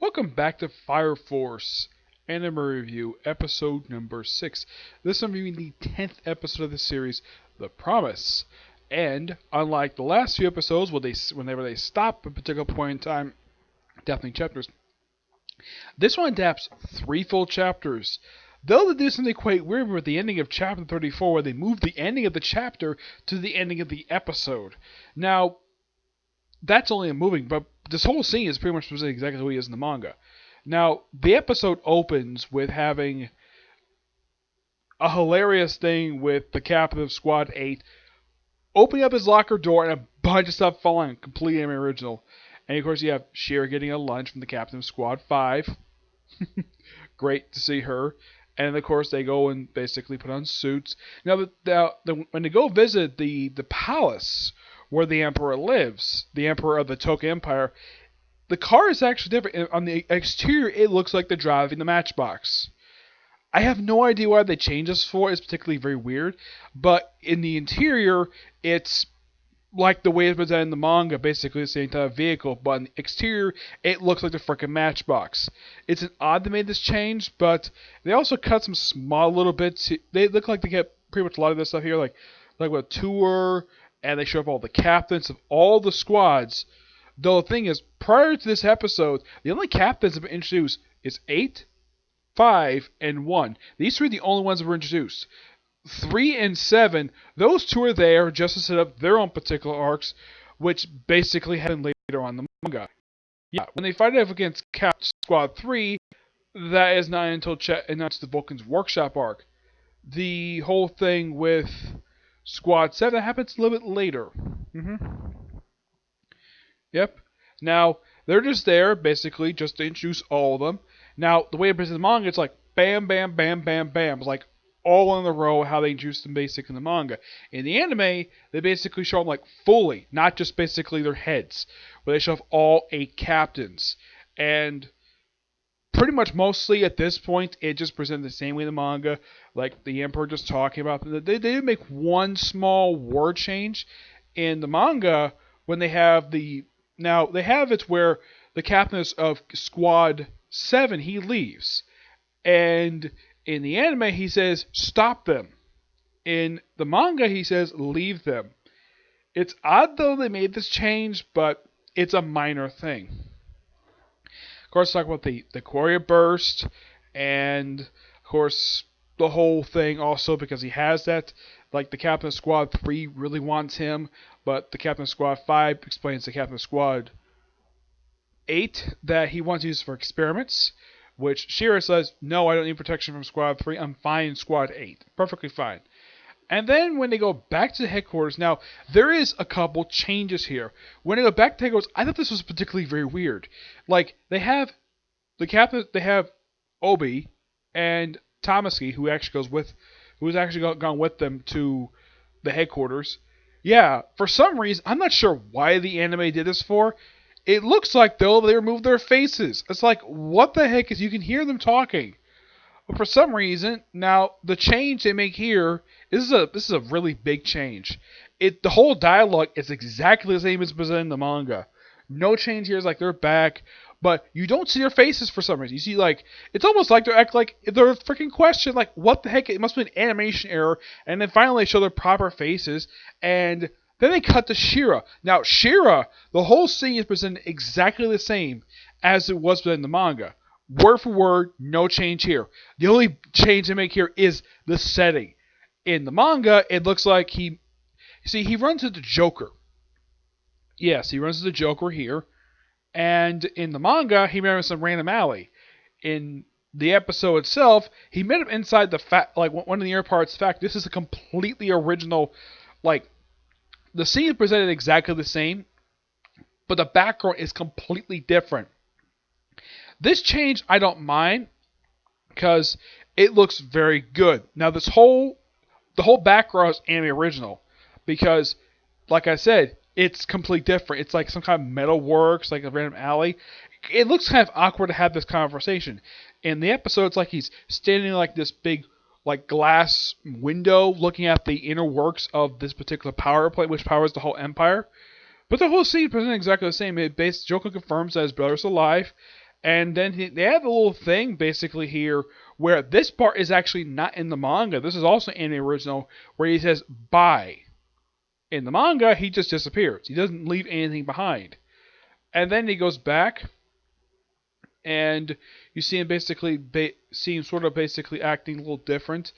Welcome back to Fire Force Anime Review, episode number 6. This one being the 10th episode of the series, The Promise. And unlike the last few episodes, whenever they stop at a particular point in time, adapting chapters, this one adapts 3 full chapters. Though they do something quite weird with the ending of chapter 34, where they move the ending of the chapter to the ending of the episode. Now, that's only a moving, but this whole scene is pretty much presented exactly the way it is in the manga. Now, the episode opens with having a hilarious thing with the captain of Squad 8 opening up his locker door and a bunch of stuff falling, completely original. And of course, you have Shira getting a lunch from the captain of Squad 5. Great to see her. And of course, they go and basically put on suits. Now, when they go visit the palace where the Emperor lives, the Emperor of the Toka Empire, the car is actually different. On the exterior, it looks like they're driving the Matchbox. I have no idea why they changed this for. It's particularly very weird. But in the interior, it's like the way it's presented in the manga, basically the same type of vehicle. But on the exterior, it looks like the freaking Matchbox. It's an odd they made this change, but they also cut some small little bits. They look like they kept pretty much a lot of this stuff here, like with a tour, and they show up all the captains of all the squads. Though the thing is, prior to this episode, the only captains that have been introduced is 8, 5, and 1. These 3 are the only ones that were introduced. 3 and 7, those 2 are there just to set up their own particular arcs, which basically happen later on in the manga. Yeah, when they fight off against Squad 3, that is not until the Vulcan's Workshop arc. The whole thing with Squad 7 happens a little bit later. Yep. Now, they're just there, basically, just to introduce all of them. Now, the way it presents the manga, it's like bam, bam, bam, bam, bam. It's like all in a row how they introduce them basic in the manga. In the anime, they basically show them like fully, not just basically their heads, but they show off all 8 captains. And pretty much mostly at this point, it just presented the same way in the manga, like the Emperor just talking about them. They did make one small word change in the manga when they have now they have it where the captain of Squad 7, he leaves. And in the anime, he says, stop them. In the manga, he says, leave them. It's odd, though, they made this change, but it's a minor thing. Of course, talk about the Quaria Burst, and, of course, the whole thing also, because he has that. Like, the Captain of Squad 3 really wants him, but the Captain of Squad 5 explains to Captain of Squad 8 that he wants to use for experiments, which Shira says, no, I don't need protection from Squad 3, I'm fine in Squad 8. Perfectly fine. And then when they go back to the headquarters, now, there is a couple changes here. When they go back to headquarters, I thought this was particularly very weird. Like, they have the captain, they have Obi and Tamaki, who's actually gone with them to the headquarters. Yeah, for some reason, I'm not sure why the anime did this for. It looks like, though, they removed their faces. It's like, what the heck is, you can hear them talking. But for some reason, now, the change they make here, this is a really big change. The whole dialogue is exactly the same as presented in the manga. No change here, is like they're back, but you don't see their faces for some reason. You see, like, it's almost like they're acting like they're freaking question, like, what the heck, it must be an animation error, and then finally they show their proper faces, and then they cut to Shira. Now, Shira, the whole scene is presented exactly the same as it was presented in the manga. Word for word, no change here. The only change they make here is the setting. In the manga, it looks like he runs into the Joker. Yes, he runs into the Joker here. And in the manga, he met him in some random alley. In the episode itself, he met him inside one of the airports. Fact, this is a completely original, like, the scene is presented exactly the same, but the background is completely different. This change I don't mind because it looks very good. Now the whole background is anime original because, like I said, it's completely different. It's like some kind of metal works, like a random alley. It looks kind of awkward to have this conversation. In the episode, it's like he's standing like this big like glass window looking at the inner works of this particular power plant, which powers the whole empire. But the whole scene isn't exactly the same. Joker confirms that his brother's alive, and then they have a little thing basically here where this part is actually not in the manga. This is also in the original where he says bye. In the manga, he just disappears. He doesn't leave anything behind. And then he goes back, and you see him basically sort of basically acting a little different.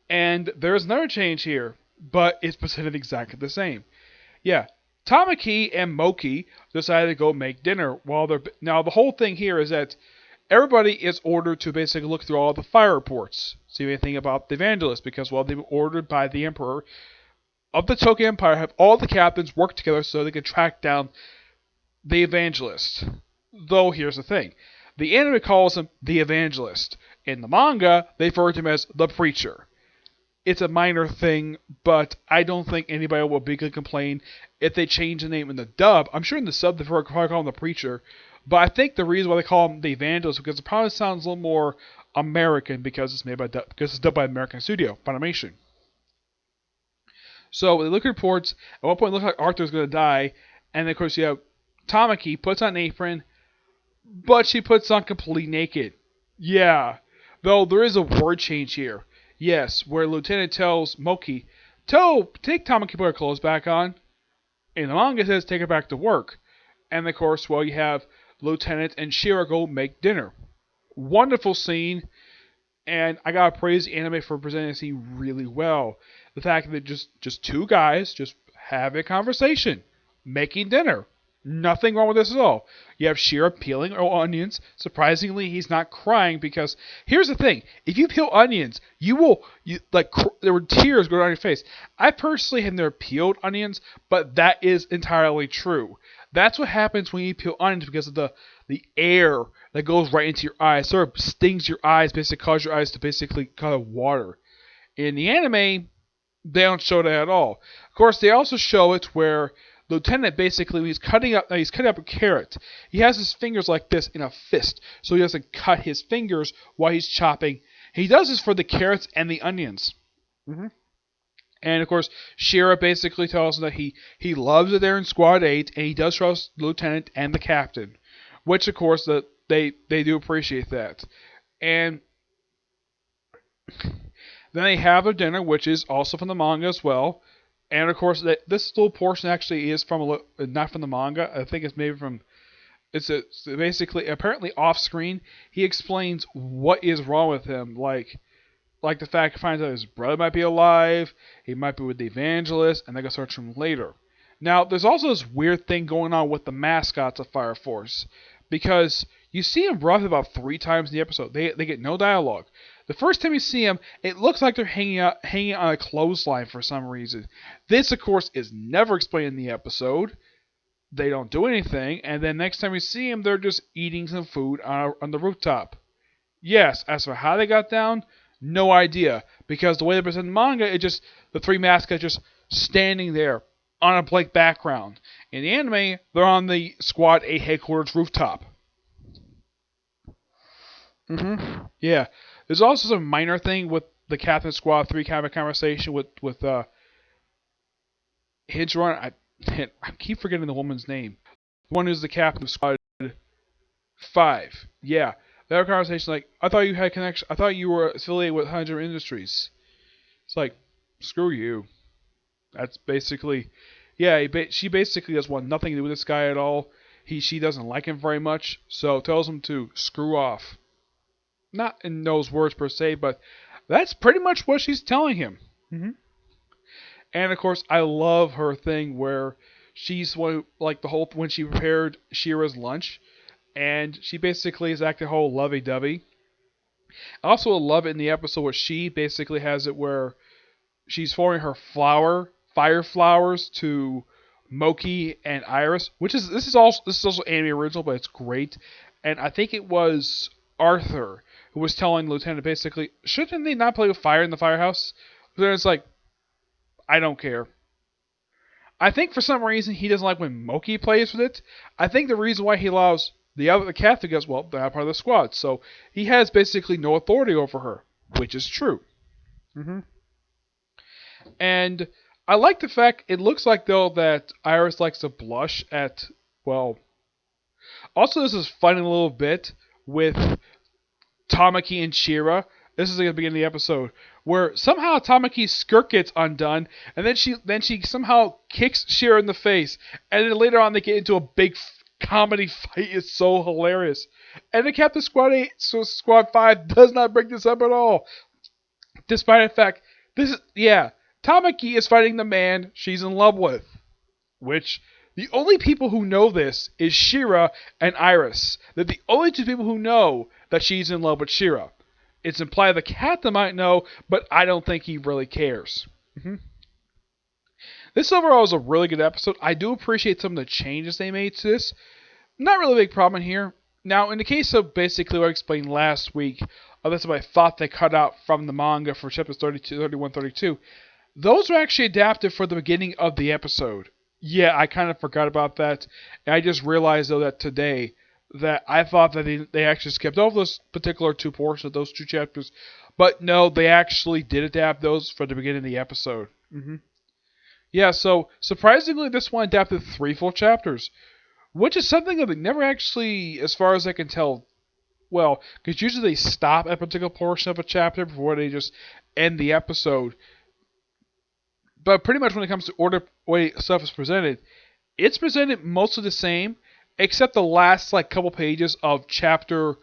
And there's another change here, but it's presented exactly the same. Yeah, Tamaki and Moki decided to go make dinner while they're. Now the whole thing here is that everybody is ordered to basically look through all the fire reports, see anything about the evangelist, because they were ordered by the emperor of the Tokyo Empire, have all the captains work together so they can track down the evangelist. Though here's the thing, the anime calls him the evangelist. In the manga, they refer to him as the preacher. It's a minor thing, but I don't think anybody will bigly complain if they change the name in the dub. I'm sure in the sub they probably call him the preacher, but I think the reason why they call him the evangelist is because it probably sounds a little more American because it's dubbed by an American studio, Funimation. So they look at reports. At one point, it looks like Arthur's going to die, and then, of course you have Tamaki puts on an apron, but she puts on completely naked. Yeah, though there is a word change here. Yes, where Lieutenant tells Moki, take Tamaki put her clothes back on. In the manga, it says take her back to work. And of course, you have Lieutenant and Shira go make dinner. Wonderful scene, and I gotta praise the anime for presenting the scene really well. The fact that just two guys just have a conversation, making dinner. Nothing wrong with this at all. You have Shira peeling onions. Surprisingly, he's not crying because here's the thing: if you peel onions, there were tears going down your face. I personally have never peeled onions, but that is entirely true. That's what happens when you peel onions because of the air that goes right into your eyes, sort of stings your eyes, basically cause your eyes to basically kind of water. In the anime, they don't show that at all. Of course, they also show it where Lieutenant basically he's cutting up a carrot. He has his fingers like this in a fist, so he doesn't cut his fingers while he's chopping. He does this for the carrots and the onions. And of course, Shira basically tells him that he loves it there in Squad 8, and he does trust the Lieutenant and the Captain, which of course they do appreciate that. And then they have their dinner, which is also from the manga as well. And of course, this little portion actually is not from the manga. I think it's maybe from. Basically apparently off screen. He explains what is wrong with him, like the fact he finds out his brother might be alive, he might be with the evangelist, and they go search him later. Now, there's also this weird thing going on with the mascots of Fire Force, because you see them roughly about 3 times in the episode. They get no dialogue. The first time you see them, it looks like they're hanging on a clothesline for some reason. This, of course, is never explained in the episode. They don't do anything, and then next time you see them, they're just eating some food on the rooftop. Yes, as for how they got down, no idea, because the way they present the manga, the 3 mascots just standing there on a blank background. In the anime, they're on the Squad 8 headquarters rooftop. Yeah. There's also some minor thing with the Captain Squad 3 kind of a conversation with Hijron. I keep forgetting the woman's name. The one who's the Captain of Squad 5. Yeah. That conversation, like, I thought you had connection. I thought you were affiliated with Hunter Industries. It's like, screw you. That's basically, yeah. She basically does want nothing to do with this guy at all. She doesn't like him very much, so tells him to screw off. Not in those words per se, but that's pretty much what she's telling him. And of course, I love her thing where she's when she prepared Shira's lunch, and she basically is acting whole lovey-dovey. I also love it in the episode where she basically has it where she's pouring her fire flowers to Moki and Iris, this is also anime original, but it's great. And I think it was Arthur who was telling Lieutenant basically, shouldn't they not play with fire in the firehouse? Lieutenant's like, I don't care. I think for some reason he doesn't like when Moki plays with it. I think the reason why he allows the captain goes, well, they're not part of the squad, so he has basically no authority over her, which is true. And I like the fact it looks like though that Iris likes to blush at, well. Also, this is funny a little bit with Tamaki and Shira. This is at the beginning of the episode where somehow Tamaki's skirt gets undone, and then she somehow kicks Shira in the face, and then later on they get into a big comedy fight. It's so hilarious, and the Captain Squad 8, so Squad 5 does not bring this up at all, despite the fact this is Tamaki is fighting the man she's in love with, which the only people who know this is Shira and Iris. They're the only two people who know that she's in love with Shira. It's implied the captain might know, but I don't think he really cares. This overall was a really good episode. I do appreciate some of the changes they made to this. Not really a big problem here. Now, in the case of basically what I explained last week, that's what I thought they cut out from the manga for chapters 32, 31, 32. Those were actually adapted for the beginning of the episode. Yeah, I kind of forgot about that. And I just realized, though, that today, that I thought that they actually skipped over those particular two portions of those two chapters. But no, they actually did adapt those for the beginning of the episode. Yeah, so surprisingly, this one adapted 3 full chapters, which is something that they never actually, as far as I can tell, well, because usually they stop at a particular portion of a chapter before they just end the episode. But pretty much when it comes to order way stuff is presented, it's presented mostly the same, except the last couple pages of chapter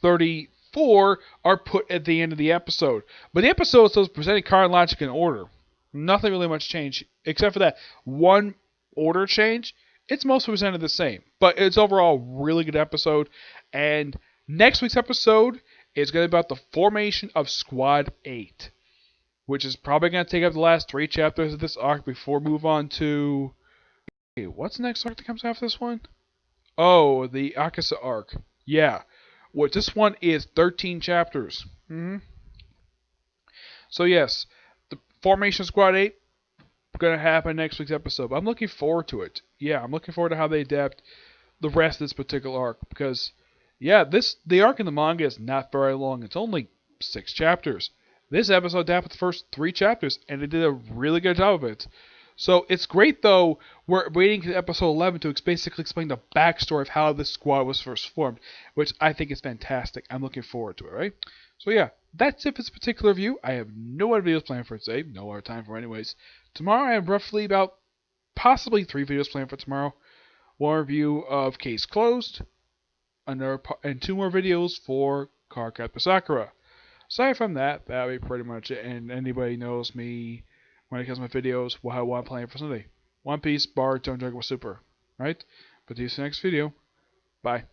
34 are put at the end of the episode. But the episode is still presented chronological in order. Nothing really much changed, except for that one order change. It's mostly presented the same, but it's overall a really good episode. And next week's episode is going to be about the formation of Squad 8, which is probably going to take up the last 3 chapters of this arc before we move on to... Okay, what's the next arc that comes after this one? Oh, the Akasa arc. Yeah. Which this one is 13 chapters. So yes, the formation of Squad 8 going to happen next week's episode. But I'm looking forward to it. Yeah, I'm looking forward to how they adapt the rest of this particular arc. Because, yeah, the arc in the manga is not very long. It's only 6 chapters. This episode adapted the first 3 chapters, and they did a really good job of it. So it's great, though, we're waiting to episode 11 to basically explain the backstory of how this squad was first formed, which I think is fantastic. I'm looking forward to it, right? So yeah, that's it for this particular review. I have no other videos planned for today. No other time for anyways. Tomorrow I have roughly about possibly 3 videos planned for tomorrow. One review of Case Closed, and 2 more videos for Cardcaptor Sakura. Aside from that, that'll be pretty much it. And anybody knows me when it comes to my videos, what I want to play for Sunday. One Piece, Bar, Don't Drink with Super. Right? But see you in the next video. Bye.